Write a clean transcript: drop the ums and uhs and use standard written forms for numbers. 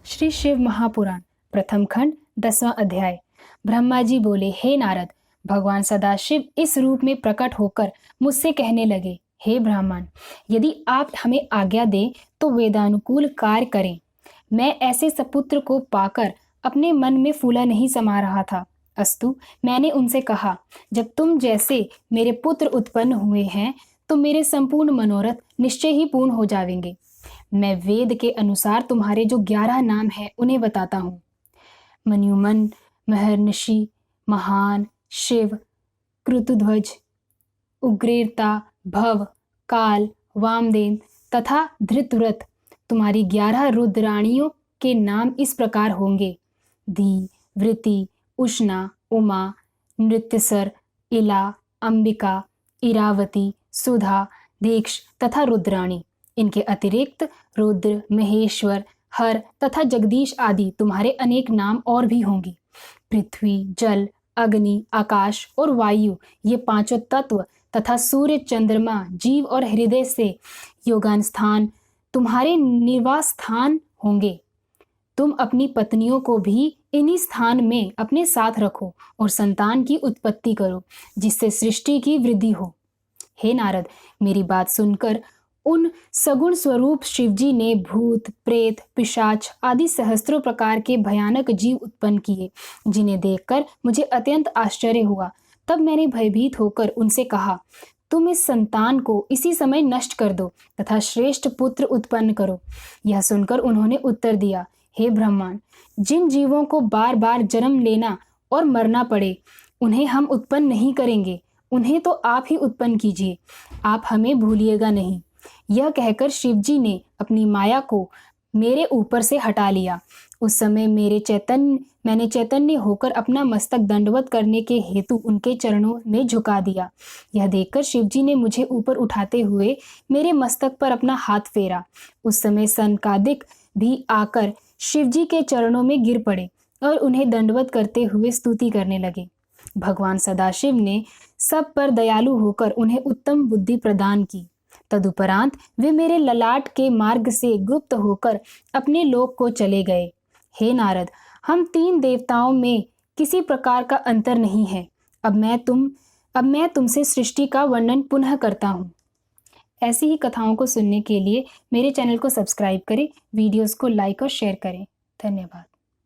श्री शिव महापुराण प्रथम खंड 10वां अध्याय। ब्रह्मा जी बोले, हे नारद, भगवान सदाशिव इस रूप में प्रकट होकर मुझसे कहने लगे, हे ब्राह्मण, यदि आप हमें आज्ञा दें तो वेदानुकूल कार्य करें। मैं ऐसे सपुत्र को पाकर अपने मन में फूला नहीं समा रहा था। अस्तु, मैंने उनसे कहा, जब तुम जैसे मेरे पुत्र उत्पन्न हुए हैं तो मेरे संपूर्ण मनोरथ निश्चय ही पूर्ण हो जाएंगे। मैं वेद के अनुसार तुम्हारे जो 11 नाम हैं उन्हें बताता हूँ। मन्युमन, महर्षि, महान, शिव, कृतध्वज, उग्रेरता, भव, काल, वामदेव तथा धृतव्रत। तुम्हारी 11 रुद्राणियों के नाम इस प्रकार होंगे: धी, वृति, उष्णा, उमा, नृत्यसर, इला, अंबिका, इरावती, सुधा, दीक्ष तथा रुद्राणी। इनके अतिरिक्त रुद्र, महेश्वर, हर तथा जगदीश आदि तुम्हारे अनेक नाम और भी होंगे। पृथ्वी, जल, अग्नि, आकाश और वायु, ये पांचों तत्व तथा सूर्य, चंद्रमा, जीव और हृदय से योगान स्थान तुम्हारे निवास स्थान होंगे। तुम अपनी पत्नियों को भी इन्हीं स्थान में अपने साथ रखो और संतान की उत्पत्ति करो, जिससे सृष्टि की वृद्धि हो। हे नारद, मेरी बात सुनकर उन सगुण स्वरूप शिवजी ने भूत, प्रेत, पिशाच आदि सहस्त्रों प्रकार के भयानक जीव उत्पन्न किए, जिन्हें देखकर मुझे अत्यंत आश्चर्य हुआ। तब मैंने भयभीत होकर उनसे कहा, तुम इस संतान को इसी समय नष्ट कर दो तथा श्रेष्ठ पुत्र उत्पन्न करो। यह सुनकर उन्होंने उत्तर दिया, हे ब्रह्मण, जिन जीवों को बार बार जन्म लेना और मरना पड़े उन्हें हम उत्पन्न नहीं करेंगे। उन्हें तो आप ही उत्पन्न कीजिए, आप हमें भूलिएगा नहीं। यह कहकर शिवजी ने अपनी माया को मेरे ऊपर से हटा लिया। उस समय मैंने चैतन्य होकर अपना मस्तक दंडवत करने के हेतु उनके चरणों में झुका दिया। यह देखकर शिवजी ने मुझे ऊपर उठाते हुए मेरे मस्तक पर अपना हाथ फेरा। उस समय सनकादिक भी आकर शिवजी के चरणों में गिर पड़े और उन्हें दंडवत करते हुए स्तुति करने लगे। भगवान सदाशिव ने सब पर दयालु होकर उन्हें उत्तम बुद्धि प्रदान की। तदुपरांत वे मेरे ललाट के मार्ग से गुप्त होकर अपने लोक को चले गए। हे नारद, हम 3 देवताओं में किसी प्रकार का अंतर नहीं है। अब मैं तुमसे सृष्टि का वर्णन पुनः करता हूँ। ऐसी ही कथाओं को सुनने के लिए मेरे चैनल को सब्सक्राइब करें, वीडियोस को लाइक और शेयर करें। धन्यवाद।